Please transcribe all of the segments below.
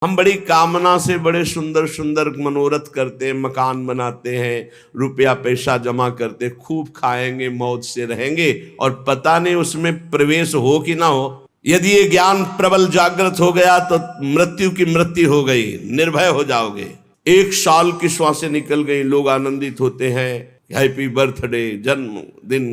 हम बड़ी कामना से बड़े सुंदर सुंदर मनोरथ करते हैं, मकान बनाते हैं, रुपया पैसा जमा करते, खूब खाएंगे, मौज से रहेंगे, और पता नहीं उसमें प्रवेश हो कि ना हो। यदि ये ज्ञान प्रबल जागृत हो गया तो मृत्यु की मृत्यु हो गई, निर्भय हो जाओगे। 1 साल की श्वासें निकल गई, लोग आनंदित होते हैं, हैप्पी बर्थडे, जन्मदिन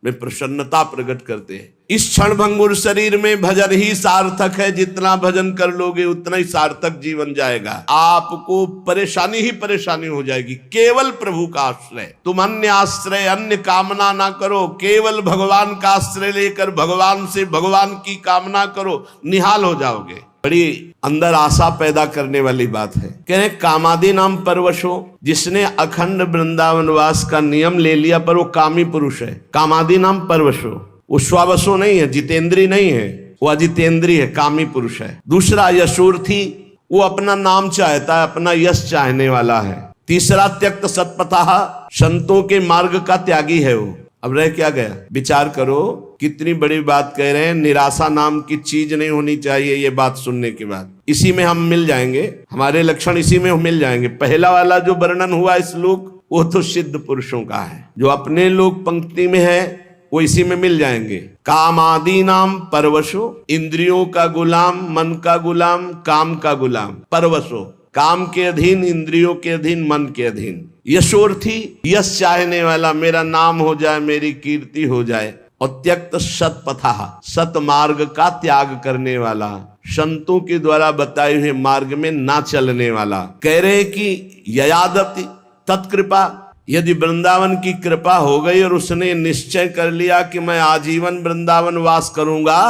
में प्रसन्नता प्रकट करते हैं। इस क्षण भंगुर शरीर में भजन ही सार्थक है। जितना भजन कर लोगे उतना ही सार्थक जीवन जाएगा। आपको परेशानी ही परेशानी हो जाएगी। केवल प्रभु का आश्रय, तुम अन्य आश्रय अन्य कामना ना करो, केवल भगवान का आश्रय लेकर भगवान से भगवान की कामना करो, निहाल हो जाओगे। बड़ी अंदर आशा पैदा करने वाली बात है। कह रहे कामादि नाम परवश हो, जिसने अखंड वृंदावनवास का नियम ले लिया पर वो कामी पुरुष है। कामादि नाम परवश हो, वो स्वावसो नहीं है, जितेंद्री नहीं है, वो अजितेंद्री है, कामी पुरुष है। दूसरा यशोर्थी, वो अपना नाम चाहता है, अपना यश चाहने वाला है। तीसरा त्यक्त सत्पथा, संतों के मार्ग का त्यागी है वो। अब रह क्या गया? विचार करो, कितनी बड़ी बात कह रहे हैं। निराशा नाम की चीज नहीं होनी चाहिए। ये बात सुनने के बाद इसी में हम मिल जाएंगे, हमारे लक्षण इसी में मिल जाएंगे। पहला वाला जो वर्णन हुआ श्लोक, वो तो सिद्ध पुरुषों का है। जो अपने लोग पंक्ति में है वो इसी में मिल जाएंगे। कामादि नाम परवशो, इंद्रियों का गुलाम, मन का गुलाम, काम का गुलाम, परवशो, काम के अधीन, इंद्रियों के अधीन, मन के अधीन। यशोर्थी, यश चाहने वाला, मेरा नाम हो जाए, मेरी कीर्ति हो जाए। और त्यक्त सत्पथा, सत मार्ग का त्याग करने वाला, संतों के द्वारा बताए हुए मार्ग में ना चलने वाला। कह रहे कि ययादपि तत्कृपा, यदि वृंदावन की कृपा हो गई और उसने निश्चय कर लिया कि मैं आजीवन वृंदावन वास करूंगा,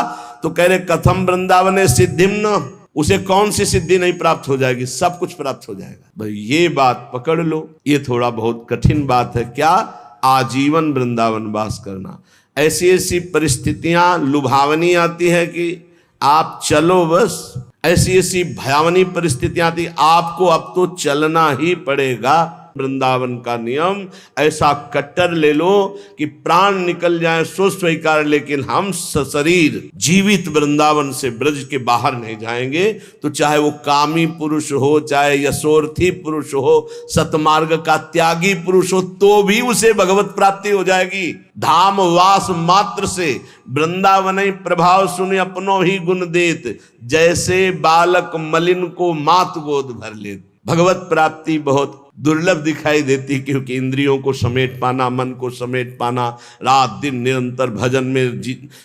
तो कह रहे कथम वृंदावन सिद्धिम न, उसे कौन सी सिद्धि नहीं प्राप्त हो जाएगी? सब कुछ प्राप्त हो जाएगा। भाई ये बात पकड़ लो। ये थोड़ा बहुत कठिन बात है। क्या? आजीवन वृंदावन वास करना। ऐसी ऐसी परिस्थितियां लुभावनी आती है कि आप चलो बस, ऐसी ऐसी भयावनी परिस्थितियां आती, आपको अब तो चलना ही पड़ेगा। वृंदावन का नियम ऐसा कट्टर ले लो कि प्राण निकल जाए सो स्वीकार, लेकिन हम शरीर जीवित वृंदावन से ब्रज के बाहर नहीं जाएंगे। तो चाहे वो कामी पुरुष हो, चाहे यशोर्थी पुरुष हो, सतमार्ग का त्यागी पुरुष हो, तो भी उसे भगवत प्राप्ति हो जाएगी। धाम वास मात्र से वृंदावन प्रभाव सुने अपनो ही गुण देत, जैसे बालक मलिन को मात गोद भर ले। भगवत प्राप्ति बहुत दुर्लभ दिखाई देती, क्योंकि इंद्रियों को समेट पाना, मन को समेट पाना, रात दिन निरंतर भजन में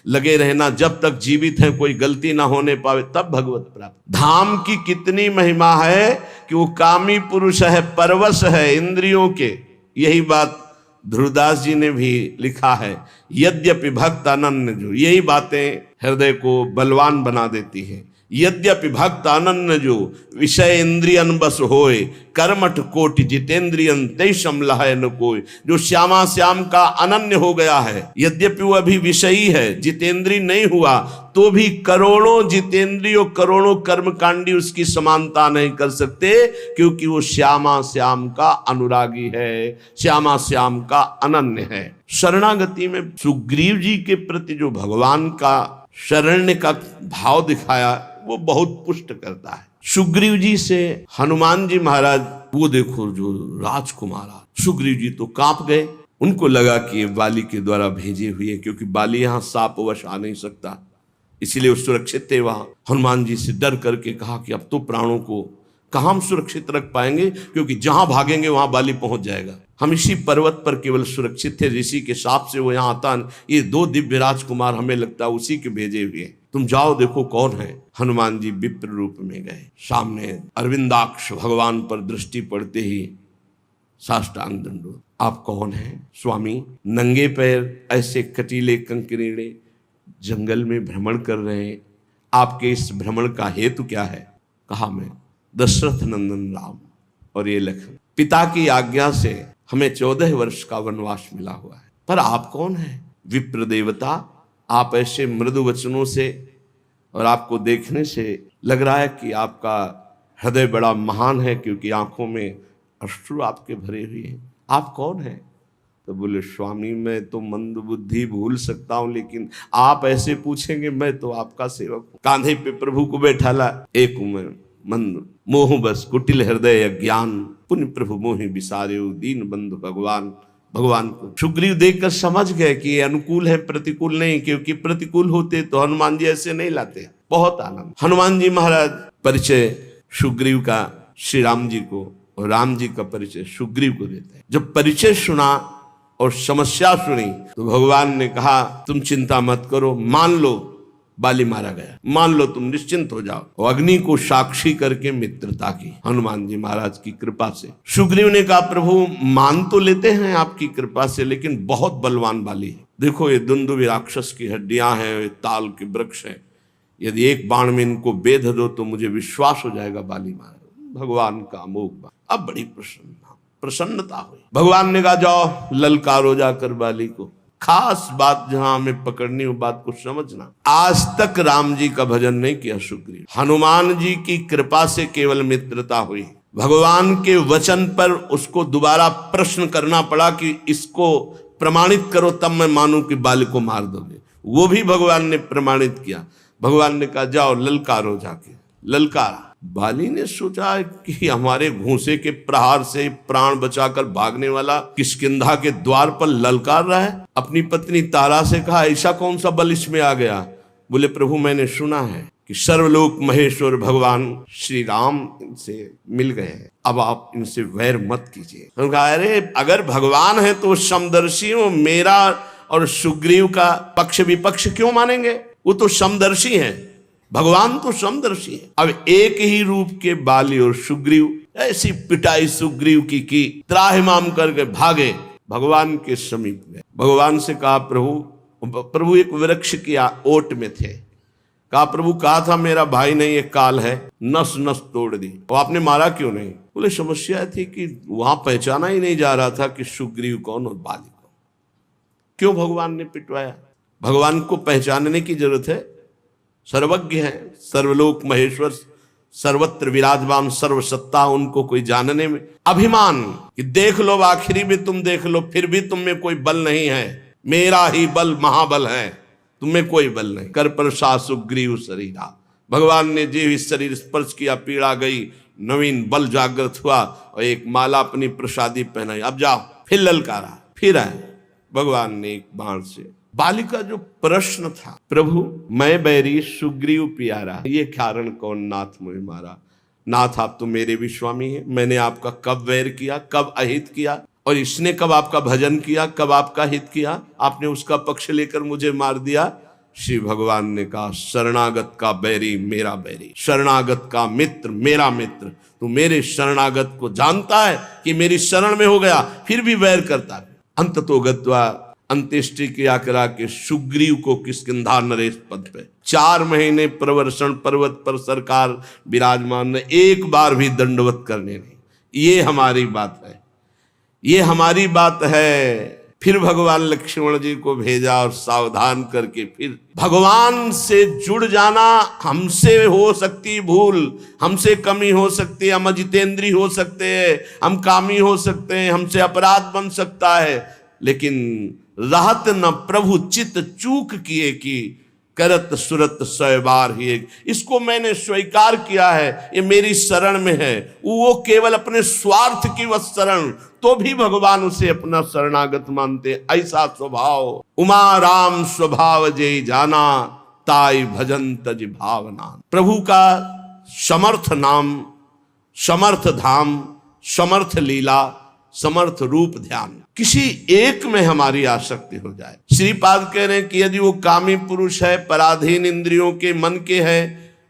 लगे रहना, जब तक जीवित है कोई गलती ना होने पावे, तब भगवत प्राप्ति। धाम की कितनी महिमा है कि वो कामी पुरुष है, परवश है इंद्रियों के। यही बात ध्रुवदास जी ने भी लिखा है, यद्यपि भक्त अनन्य जो। यही बातें हृदय को बलवान बना देती है। यद्यपि भक्त अनन्य जो, विषय इंद्रियन बस होए, कर्मठ कोटि जितेंद्रियन तैषम लहय न कोय। जो श्यामा श्याम का अनन्य हो गया है, यद्यपि वो अभी विषयी है, जितेंद्रीय नहीं हुआ, तो भी करोड़ों जितेंद्रियों, करोड़ों कर्मकांडी उसकी समानता नहीं कर सकते, क्योंकि वो श्यामा श्याम का अनुरागी है, श्यामा श्याम का अनन्य है। शरणागति में सुग्रीव जी के प्रति जो भगवान का शरण्य का भाव दिखाया, वो बहुत पुष्ट करता है। सुग्रीव जी से हनुमान जी महाराज, वो देखो जो राजकुमार, सुग्रीव जी तो कांप गए। उनको लगा कि ये बाली के द्वारा भेजे हुए, क्योंकि बाली यहाँ सापवश आ नहीं सकता, इसीलिए वो सुरक्षित थे वहां। हनुमान जी से डर करके कहा कि अब तो प्राणों को कहाँ हम सुरक्षित रख पाएंगे, क्योंकि जहां भागेंगे वहां बाली पहुंच जाएगा। हम इसी पर्वत पर केवल सुरक्षित थे, ऋषि के शाप से वो यहाँ आता। ये 2 दिव्य राजकुमार हमें लगता है उसी के भेजे हुए, तुम जाओ देखो कौन है। हनुमान जी विप्र रूप में गए, सामने अरविंदाक्ष भगवान पर दृष्टि पड़ते ही साष्टांग दंडोत। आप कौन हैं स्वामी? नंगे पैर ऐसे कटीले कंकरीड़े जंगल में भ्रमण कर रहे हैं, आपके इस भ्रमण का हेतु क्या है? कहा मैं दशरथ नंदन राम और ये लखन, पिता की आज्ञा से हमें 14 वर्ष का वनवास मिला हुआ है। पर आप कौन हैं? विप्र देवता, आप ऐसे मृदु वचनों से और आपको देखने से लग रहा है कि आपका हृदय बड़ा महान है, क्योंकि आंखों में अश्रु आपके भरे हुए हैं। आप कौन हैं? तो बोले स्वामी मैं तो मंद बुद्धि भूल सकता हूं, लेकिन आप ऐसे पूछेंगे, मैं तो आपका सेवक हूं। कांधे पे प्रभु को बैठाला, एक हूं मैं, मंद मोह बस कुटिल हृदय अज्ञान, पुण्य प्रभु मोहि बिसारे दीन बंधु भगवान। भगवान को सुग्रीव देखकर समझ गए कि ये अनुकूल है, प्रतिकूल नहीं, क्योंकि प्रतिकूल होते तो हनुमान जी ऐसे नहीं लाते। बहुत आनंद। हनुमान जी महाराज परिचय सुग्रीव का श्री राम जी को, और राम जी का परिचय सुग्रीव को देते हैं। जब परिचय सुना और समस्या सुनी तो भगवान ने कहा तुम चिंता मत करो, मान लो बाली मारा गया, मान लो, तुम निश्चिंत हो जाओ। और अग्नि को साक्षी करके मित्रता की हनुमान जी महाराज की कृपा से। सुग्रीव ने कहा प्रभु मान तो लेते हैं आपकी कृपा से, लेकिन बहुत बलवान बाली है। देखो ये दुंदुभि राक्षस की हड्डियां हैं, ये ताल के वृक्ष हैं, यदि एक बाण में इनको बेध दो तो मुझे विश्वास हो जाएगा बाली मारा। भगवान का अमोघ बाण। अब बड़ी प्रसन्नता हुई। भगवान ने कहा जाओ ललकारो जाकर बाली को। खास बात जहां हमें पकड़नी हो, बात को समझना। आज तक राम जी का भजन नहीं किया सुग्रीव, हनुमान जी की कृपा से केवल मित्रता हुई। भगवान के वचन पर उसको दोबारा प्रश्न करना पड़ा कि इसको प्रमाणित करो तब मैं मानूं कि बाली को मार दोगे। वो भी भगवान ने प्रमाणित किया। भगवान ने कहा जाओ ललकारो जाके। ललकारा। बाली ने सोचा कि हमारे घूंसे के प्रहार से प्राण बचाकर भागने वाला किष्किंधा के द्वार पर ललकार रहा है। अपनी पत्नी तारा से कहा ऐसा कौन सा बल इसमें आ गया? बोले प्रभु मैंने सुना है कि सर्वलोक महेश्वर भगवान श्री राम इनसे मिल गए हैं, अब आप इनसे वैर मत कीजिए। उन्होंने कहा अरे अगर भगवान है तो समदर्शी हो, मेरा और सुग्रीव का पक्ष विपक्ष क्यों मानेंगे? वो तो समदर्शी हैं, भगवान तो समदर्शी है। अब एक ही रूप के बाली और सुग्रीव, ऐसी पिटाई सुग्रीव की त्राहिमाम करके भागे, भगवान के समीप गए। भगवान से कहा प्रभु एक वृक्ष की ओट में थे। कहा प्रभु कहा था मेरा भाई नहीं एक काल है, नस नस तोड़ दी। और आपने मारा क्यों नहीं? बोले समस्या थी कि वहां पहचाना ही नहीं जा रहा था कि सुग्रीव कौन और बाली कौन। क्यों भगवान ने पिटवाया? भगवान को पहचानने की जरूरत है। सर्वज्ञ है, सर्वलोक महेश्वर, सर्वत्र विराजमान, सर्वसत्ता, उनको कोई जानने में अभिमान कि देख लो आखिरी में तुम देख लो फिर भी तुम में कोई बल नहीं है, मेरा ही बल महाबल है, तुम में कोई बल नहीं। कर प्रसा सुग्रीव शरीरा। भगवान ने जीव इस शरीर स्पर्श किया, पीड़ा गई, नवीन बल जागृत हुआ और एक माला अपनी प्रसादी पहनाई। अब जाओ। फिर ललकारा, फिर आए। भगवान ने एक बाण से बाली का जो प्रश्न था, प्रभु मैं बैरी सुग्रीव प्यारा, ये कारण कौन नाथ मुझे मारा? नाथ आप तो मेरे भी स्वामी हैं, मैंने आपका कब वैर किया, कब अहित किया, और इसने कब आपका भजन किया, कब आपका हित किया? आपने उसका पक्ष लेकर मुझे मार दिया। श्री भगवान ने कहा शरणागत का बैरी मेरा बैरी, शरणागत का मित्र मेरा मित्र। तू मेरे शरणागत को जानता है कि मेरी शरण में हो गया, फिर भी वैर करता है। अंत तो गत्वा अंत्येष्टि क्रिया करा के सुग्रीव को किष्किंधा नरेश पद पे 4 महीने प्रवर्षण पर्वत पर सरकार विराजमान ने, एक बार भी दंडवत करने नहीं। ये हमारी बात है, ये हमारी बात है। फिर भगवान लक्ष्मण जी को भेजा और सावधान करके फिर भगवान से जुड़ जाना। हमसे हो सकती भूल, हमसे कमी हो सकती है, हम अजितेंद्री हो सकते हैं, हम कामी हो सकते हैं, हमसे अपराध बन सकता है, लेकिन रहत न प्रभु चित चूक किए कि करत सुरत 100 बार ही एक। इसको मैंने स्वीकार किया है, ये मेरी शरण में है। वो केवल अपने स्वार्थ की वह शरण, तो भी भगवान उसे अपना शरणागत मानते। ऐसा स्वभाव उमा राम स्वभाव जे जाना, ताई भजन तज भावना। प्रभु का समर्थ नाम, समर्थ धाम, समर्थ लीला, समर्थ रूप ध्यान, किसी एक में हमारी आसक्ति हो जाए। श्रीपाद कह रहे हैं कि यदि वो कामी पुरुष है, पराधीन इंद्रियों के मन के है,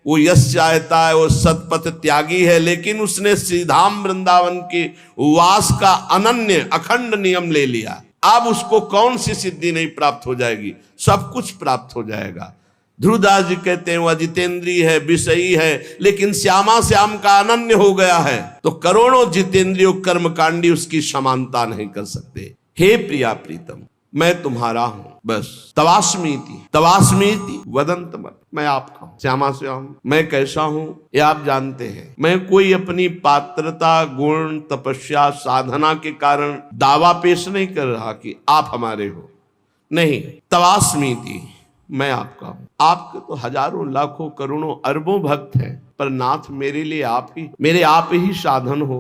वो यश चाहता है, वो सतपथ त्यागी है, लेकिन उसने श्रीधाम वृंदावन के वास का अनन्य अखंड नियम ले लिया, अब उसको कौन सी सिद्धि नहीं प्राप्त हो जाएगी? सब कुछ प्राप्त हो जाएगा। ध्रुवदास जी कहते हैं वह जितेंद्रीय है, विषयी है, लेकिन श्यामा श्याम का अनन्य हो गया है, तो करोड़ों जितेंद्रियों कर्मकांडी उसकी समानता नहीं कर सकते। हे प्रिया प्रीतम मैं तुम्हारा हूं, बस तवास्मीति तवास्मीति वदंत मत, मैं आपका हूं। श्यामा श्याम मैं कैसा हूं ये आप जानते हैं। मैं कोई अपनी पात्रता, गुण, तपस्या, साधना के कारण दावा पेश नहीं कर रहा कि आप हमारे हो, नहीं। तवास्मीति मैं आपका हूं। आपके तो हजारों लाखों करोड़ों अरबों भक्त हैं, पर नाथ मेरे लिए आप ही, मेरे आप ही साधन हो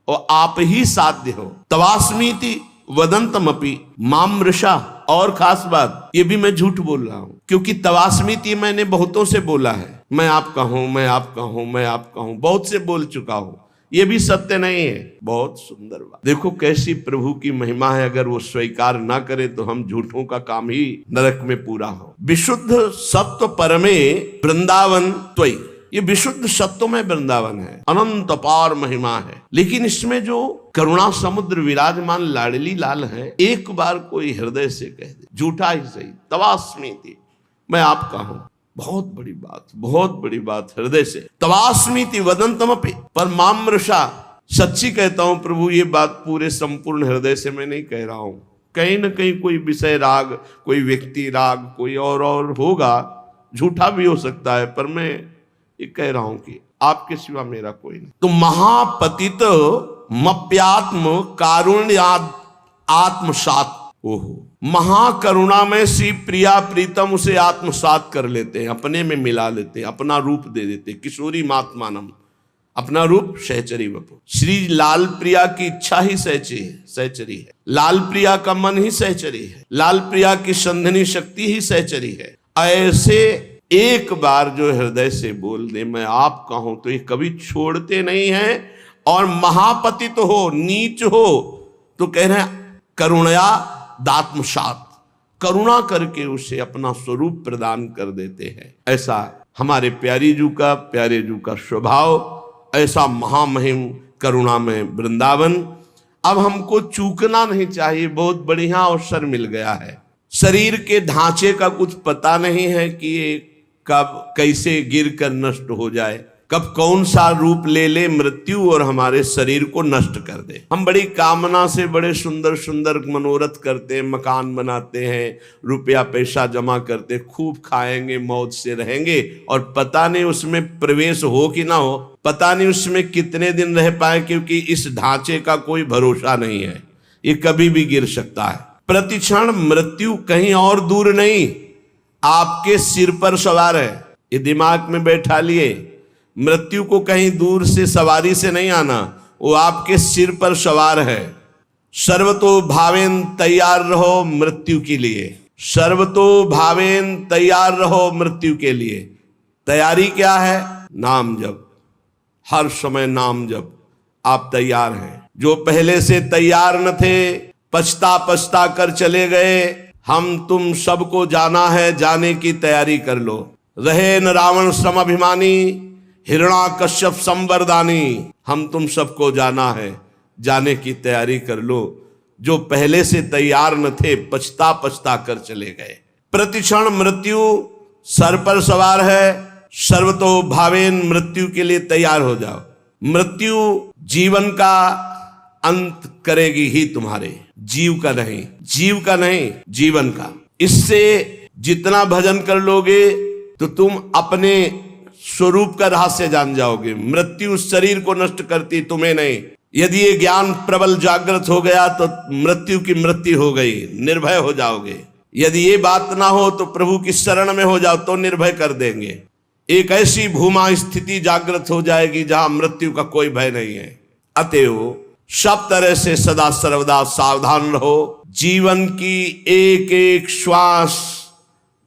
और आप ही साध्य हो। तवास्मीति वदंतमपि मामृषा। और खास बात, ये भी मैं झूठ बोल रहा हूं, क्योंकि तवास्मीति मैंने बहुतों से बोला है, मैं आपका हूं, मैं आपका हूं, मैं आपका हूं, बहुत से बोल चुका हूं, ये भी सत्य नहीं है। बहुत सुंदर बात, देखो कैसी प्रभु की महिमा है। अगर वो स्वीकार ना करे तो हम झूठों का काम ही नरक में पूरा हो। विशुद्ध सत्व परमे वृंदावन त्वयि, ये विशुद्ध सत्व में वृंदावन है, अनंत अपार महिमा है। लेकिन इसमें जो करुणा समुद्र विराजमान लाडली लाल है, एक बार कोई हृदय से कह दे, झूठा ही सही, तवास्मीति, मैं आपका हूं, बहुत बड़ी बात, बहुत बड़ी बात, हृदय से तवास्मीति वदंतमपि पर मामृषा। सच्ची कहता हूं प्रभु, ये बात पूरे संपूर्ण हृदय से मैं नहीं कह रहा हूं। कहीं ना कहीं कोई विषय राग, कोई व्यक्ति राग, कोई और होगा, झूठा भी हो सकता है, पर मैं ये कह रहा हूं कि आपके सिवा मेरा कोई नहीं। तो महापतित मप्यात्म कारुण्याद आत्मसात, ओहो, महाकरुणा में श्री प्रिया प्रीतम उसे आत्मसात कर लेते हैं, अपने में मिला लेते हैं, अपना रूप दे देते हैं। किशोरी मात्मानम, अपना रूप सहचरी वपु। श्री लाल प्रिया की इच्छा ही सहचरी है, लाल प्रिया का मन ही सहचरी है, लाल प्रिया की संधनी शक्ति ही सहचरी है। ऐसे एक बार जो हृदय से बोल दे मैं आपका हूं, तो ये कभी छोड़ते नहीं हैं। और महापतित तो हो, नीच हो, तो कह रहे हैं करुणया दात्मसात, करुणा करके उसे अपना स्वरूप प्रदान कर देते हैं। ऐसा हमारे प्यारे जू का स्वभाव, ऐसा महामहिम करुणा में वृंदावन। अब हमको चूकना नहीं चाहिए, बहुत बढ़िया अवसर मिल गया है। शरीर के ढांचे का कुछ पता नहीं है कि ये कब कैसे गिर कर नष्ट हो जाए, कब कौन सा रूप ले ले मृत्यु और हमारे शरीर को नष्ट कर दे। हम बड़ी कामना से बड़े सुंदर सुंदर मनोरथ करते हैं, मकान बनाते हैं, रुपया पैसा जमा करते, खूब खाएंगे, मौज से रहेंगे, और पता नहीं उसमें प्रवेश हो कि ना हो, पता नहीं उसमें कितने दिन रह पाए, क्योंकि इस ढांचे का कोई भरोसा नहीं है, ये कभी भी गिर सकता है। प्रतिक्षण मृत्यु कहीं और दूर नहीं, आपके सिर पर सवार है, ये दिमाग में बैठा लिए। मृत्यु को कहीं दूर से सवारी से नहीं आना, वो आपके सिर पर सवार है। सर्वतो भावेन तैयार रहो मृत्यु के लिए, सर्वतो भावेन तैयार रहो मृत्यु के लिए। तैयारी क्या है? नाम जप, हर समय नाम जप। आप तैयार हैं। जो पहले से तैयार न थे, पछता कर चले गए, हम तुम सबको जाना है, जाने की तैयारी कर लो। रहे न रावण श्रम अभिमानी, हिरण्याकश्यप संवरदानी, हम तुम सबको जाना है, जाने की तैयारी कर लो। जो पहले से तैयार न थे, पछता कर चले गए। प्रतिक्षण मृत्यु सर पर सवार है, सर्वतो भावेन मृत्यु के लिए तैयार हो जाओ। मृत्यु जीवन का अंत करेगी ही, तुम्हारे जीव का नहीं, जीवन का। इससे जितना भजन कर लोगे तो तुम अपने स्वरूप का रहस्य जान जाओगे। मृत्यु शरीर को नष्ट करती, तुम्हें नहीं। यदि ये ज्ञान प्रबल जागृत हो गया तो मृत्यु की मृत्यु हो गई, निर्भय हो जाओगे। यदि ये बात ना हो तो प्रभु की शरण में हो जाओ, तो निर्भय कर देंगे। एक ऐसी भूमा स्थिति जागृत हो जाएगी जहां मृत्यु का कोई भय नहीं है। अतएव सब तरह से सदा सर्वदा सावधान रहो। जीवन की एक एक श्वास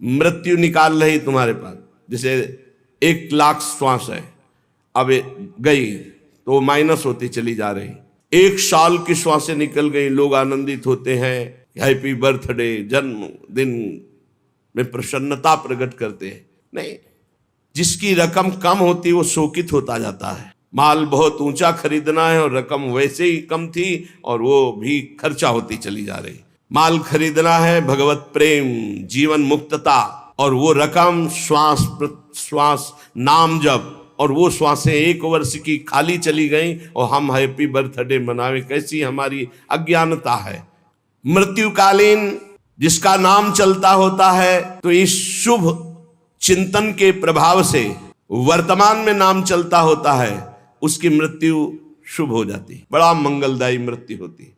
मृत्यु निकाल रही तुम्हारे पास। जैसे 1,00,000 श्वास है, अब गई तो माइनस होती चली जा रही। 1 साल की श्वासें निकल गई, लोग आनंदित होते हैं, हैप्पी बर्थडे, जन्मदिन में प्रसन्नता प्रकट करते हैं। नहीं, जिसकी रकम कम होती वो शोकित होता जाता है। माल बहुत ऊंचा खरीदना है और रकम वैसे ही कम थी और वो भी खर्चा होती चली जा रही। माल खरीदना है भगवत प्रेम, जीवन मुक्तता, और वो रकम श्वास नाम जप, और वो श्वासें 1 वर्ष की खाली चली गई और हम हैप्पी बर्थडे मनावे। कैसी हमारी अज्ञानता है। मृत्युकालीन जिसका नाम चलता होता है, तो इस शुभ चिंतन के प्रभाव से वर्तमान में नाम चलता होता है, उसकी मृत्यु शुभ हो जाती, बड़ा मंगलदायी मृत्यु होती।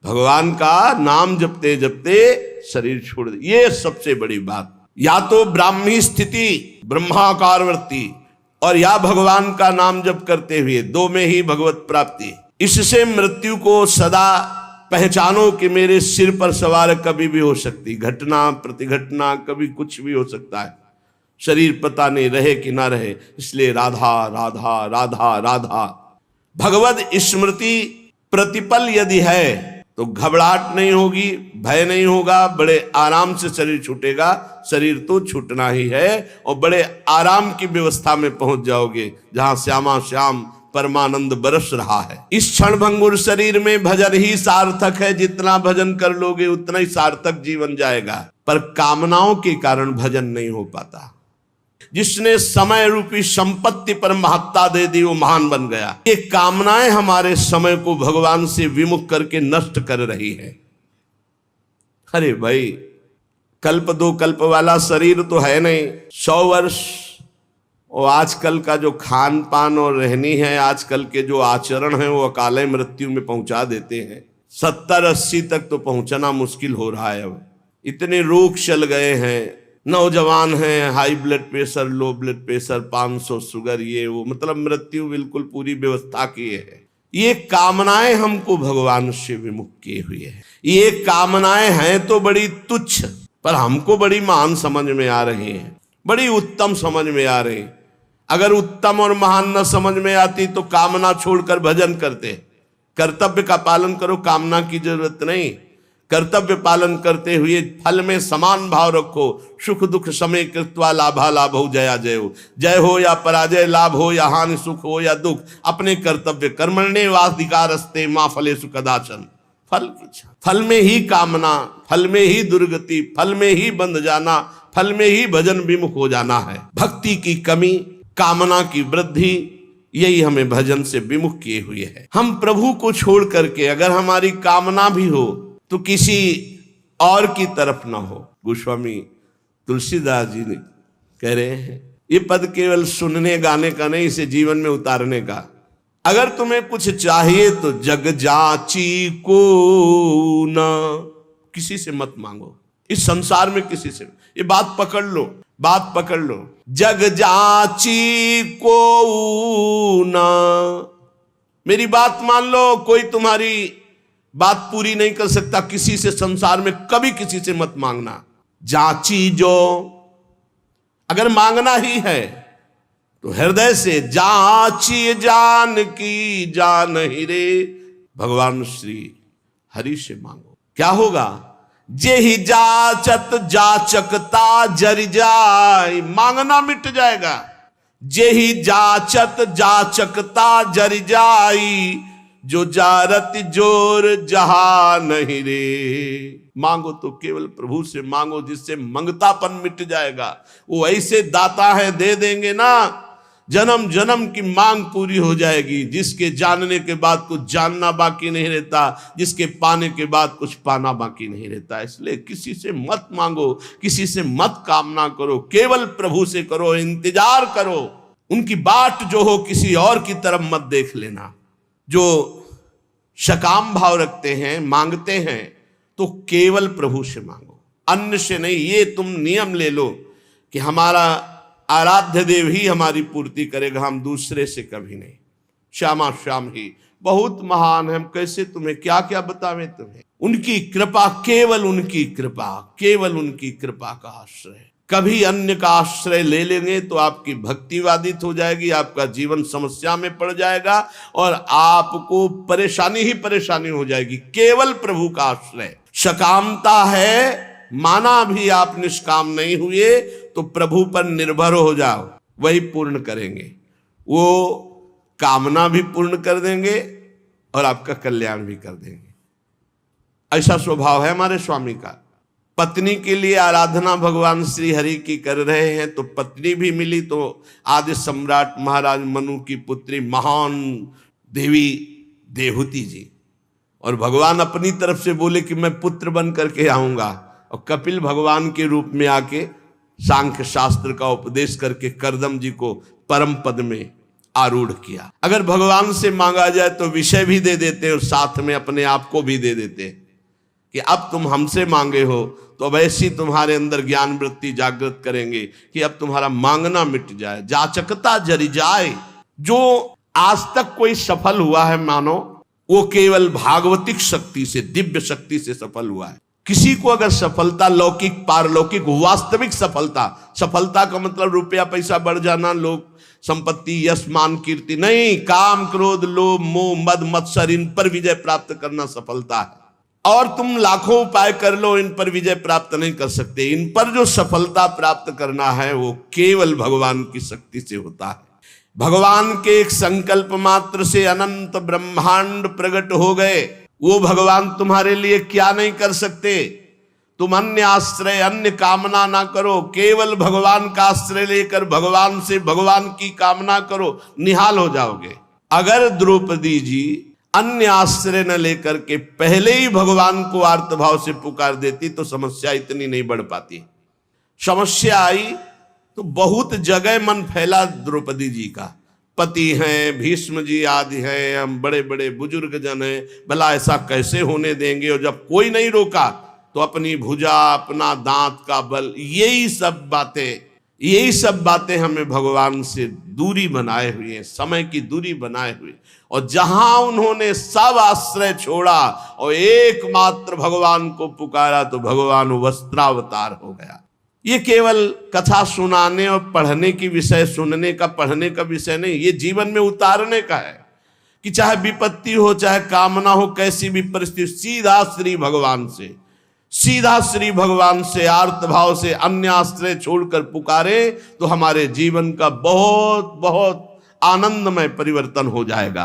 भगवान का नाम जपते जपते शरीर छोड़ दे, ये सबसे बड़ी बात, या तो ब्राह्मी स्थिति ब्रह्माकारवर्ती, और या भगवान का नाम जप करते हुए, दो में ही भगवत प्राप्ति। इससे मृत्यु को सदा पहचानो कि मेरे सिर पर सवार कभी भी हो सकती घटना प्रतिघटना, कभी कुछ भी हो सकता है। शरीर पता नहीं रहे कि ना रहे, इसलिए राधा राधा राधा राधा। भगवत स्मृति प्रतिपल यदि है तो घबराहट नहीं होगी, भय नहीं होगा, बड़े आराम से शरीर छूटेगा। शरीर तो छूटना ही है और बड़े आराम की व्यवस्था में पहुंच जाओगे जहां श्यामा श्याम परमानंद बरस रहा है। इस क्षण भंगुर शरीर में भजन ही सार्थक है। जितना भजन कर लोगे उतना ही सार्थक जीवन जाएगा। पर कामनाओं के कारण भजन नहीं हो पाता। जिसने समय रूपी संपत्ति पर महत्ता दे दी वो महान बन गया। ये कामनाएं हमारे समय को भगवान से विमुख करके नष्ट कर रही है। अरे भाई, कल्प दो कल्प वाला शरीर तो है नहीं, 100 वर्ष। और आजकल का जो खान पान और रहनी है, आजकल के जो आचरण है, वो अकाले मृत्यु में पहुंचा देते हैं। 70-80 तक तो पहुंचना मुश्किल हो रहा है। अब इतने रोग चल गए हैं। नौजवान हैं, high blood pressure, low blood pressure, 500 sugar, ये वो, मतलब मृत्यु बिल्कुल पूरी व्यवस्था की है। ये कामनाएं हमको भगवान से विमुख किए हुए हैं। ये कामनाएं हैं तो बड़ी तुच्छ, पर हमको बड़ी महान समझ में आ रही हैं, बड़ी उत्तम समझ में आ रही। अगर उत्तम और महान न समझ में आती तो कामना छोड़कर भजन करते। कर्तव्य का पालन करो, कामना की जरूरत नहीं। कर्तव्य पालन करते हुए फल में समान भाव रखो। सुख दुख समय कृत्वा लाभा लाभो जया जयो। जय हो या पराजय, लाभ हो या हानि, सुख हो या दुख, अपने कर्तव्य कर्मण्येवाधिकारस्ते मा फलेषु कदाचन। फल की इच्छा, फल में ही कामना, फल में ही दुर्गति, फल में ही बंध जाना, फल में ही भजन विमुख हो जाना है। भक्ति की कमी, कामना की वृद्धि, यही हमें भजन से विमुख किए हुए है। हम प्रभु को छोड़ करके अगर हमारी कामना भी हो तो किसी और की तरफ ना हो। गोस्वामी तुलसीदास जी ने कह रहे हैं, ये पद केवल सुनने गाने का नहीं, इसे जीवन में उतारने का। अगर तुम्हें कुछ चाहिए तो जग जाची को ना, किसी से मत मांगो। इस संसार में किसी से, ये बात पकड़ लो, बात पकड़ लो। जग जाची को ना, मेरी बात मान लो। कोई तुम्हारी बात पूरी नहीं कर सकता किसी से संसार में, कभी किसी से मत मांगना। जाची जो, अगर मांगना ही है तो हृदय से जाची जान की जान ही रे, भगवान श्री हरि से मांगो। क्या होगा? जे ही जाचत जाचकता जर जाय, मांगना मिट जाएगा। जे ही जाचत जाचकता जर जाई, जो जारत जोर जहा नहीं रे। मांगो तो केवल प्रभु से मांगो, जिससे मंगतापन मिट जाएगा। वो ऐसे दाता है, दे देंगे ना, जन्म जन्म की मांग पूरी हो जाएगी। जिसके जानने के बाद कुछ जानना बाकी नहीं रहता, जिसके पाने के बाद कुछ पाना बाकी नहीं रहता। इसलिए किसी से मत मांगो, किसी से मत कामना करो, केवल प्रभु से करो, इंतजार करो। उनकी बाट जो हो किसी और की तरफ मत देख लेना। जो सकाम भाव रखते हैं, मांगते हैं, तो केवल प्रभु से मांगो, अन्य से नहीं। ये तुम नियम ले लो कि हमारा आराध्य देव ही हमारी पूर्ति करेगा, हम दूसरे से कभी नहीं। श्यामा श्याम ही बहुत महान है। हम कैसे तुम्हें क्या क्या बतावें तुम्हें। उनकी कृपा, केवल उनकी कृपा, केवल उनकी कृपा का आश्रय। कभी अन्य का आश्रय ले लेंगे तो आपकी भक्ति बाधित हो जाएगी, आपका जीवन समस्या में पड़ जाएगा और आपको परेशानी ही परेशानी हो जाएगी। केवल प्रभु का आश्रय। सकामता है, माना भी आप निष्काम नहीं हुए तो प्रभु पर निर्भर हो जाओ, वही पूर्ण करेंगे। वो कामना भी पूर्ण कर देंगे और आपका कल्याण भी कर देंगे। ऐसा स्वभाव है हमारे स्वामी का। पत्नी के लिए आराधना भगवान श्री हरि की कर रहे हैं तो पत्नी भी मिली, तो आदि सम्राट महाराज मनु की पुत्री महान देवी देवहूति जी, और भगवान अपनी तरफ से बोले कि मैं पुत्र बन करके आऊंगा, और कपिल भगवान के रूप में आके सांख्य शास्त्र का उपदेश करके करदम जी को परम पद में आरूढ़ किया। अगर भगवान से मांगा जाए तो विषय भी दे देते हैं और साथ में अपने आप को भी दे देते हैं। कि अब तुम हमसे मांगे हो तो अब ऐसी तुम्हारे अंदर ज्ञान वृत्ति जागृत करेंगे कि अब तुम्हारा मांगना मिट जाए, जाचकता जरी जाए। जो आज तक कोई सफल हुआ है मानो, वो केवल भागवतिक शक्ति से, दिव्य शक्ति से सफल हुआ है। किसी को अगर सफलता लौकिक पारलौकिक वास्तविक सफलता का मतलब रुपया पैसा बढ़ जाना, लोग संपत्ति यश मान कीर्ति नहीं, काम क्रोध लोभ मोह मद मत्सर, इन पर विजय प्राप्त करना सफलता है। और तुम लाखों उपाय कर लो, इन पर विजय प्राप्त नहीं कर सकते। इन पर जो सफलता प्राप्त करना है वो केवल भगवान की शक्ति से होता है। भगवान के एक संकल्प मात्र से अनंत ब्रह्मांड प्रकट हो गए। वो भगवान तुम्हारे लिए क्या नहीं कर सकते। तुम अन्य आश्रय अन्य कामना ना करो, केवल भगवान का आश्रय लेकर भगवान से भगवान की कामना करो, निहाल हो जाओगे। अगर द्रौपदी जी अन्य आश्रय न लेकर के पहले ही भगवान को आर्तभाव से पुकार देती तो समस्या इतनी नहीं बढ़ पाती। समस्या आई तो बहुत जगह मन फैला द्रौपदी जी का। पति हैं, भीष्म जी आदि हैं, हम बड़े बड़े बुजुर्ग जन हैं, भला ऐसा कैसे होने देंगे। और जब कोई नहीं रोका तो अपनी भुजा, अपना दांत का बल, यही सब बातें हमें भगवान से दूरी बनाए हुए हैं, समय की दूरी बनाए हुए। और जहां उन्होंने सब आश्रय छोड़ा और एकमात्र भगवान को पुकारा तो भगवान वस्त्रावतार हो गया। ये केवल कथा सुनाने और पढ़ने की विषय, सुनने का पढ़ने का विषय नहीं, ये जीवन में उतारने का है कि चाहे विपत्ति हो चाहे कामना हो, कैसी भी परिस्थिति, सीधा श्री भगवान से आर्तभाव से अन्य आश्रय छोड़कर पुकारे तो हमारे जीवन का बहुत बहुत आनंदमय परिवर्तन हो जाएगा।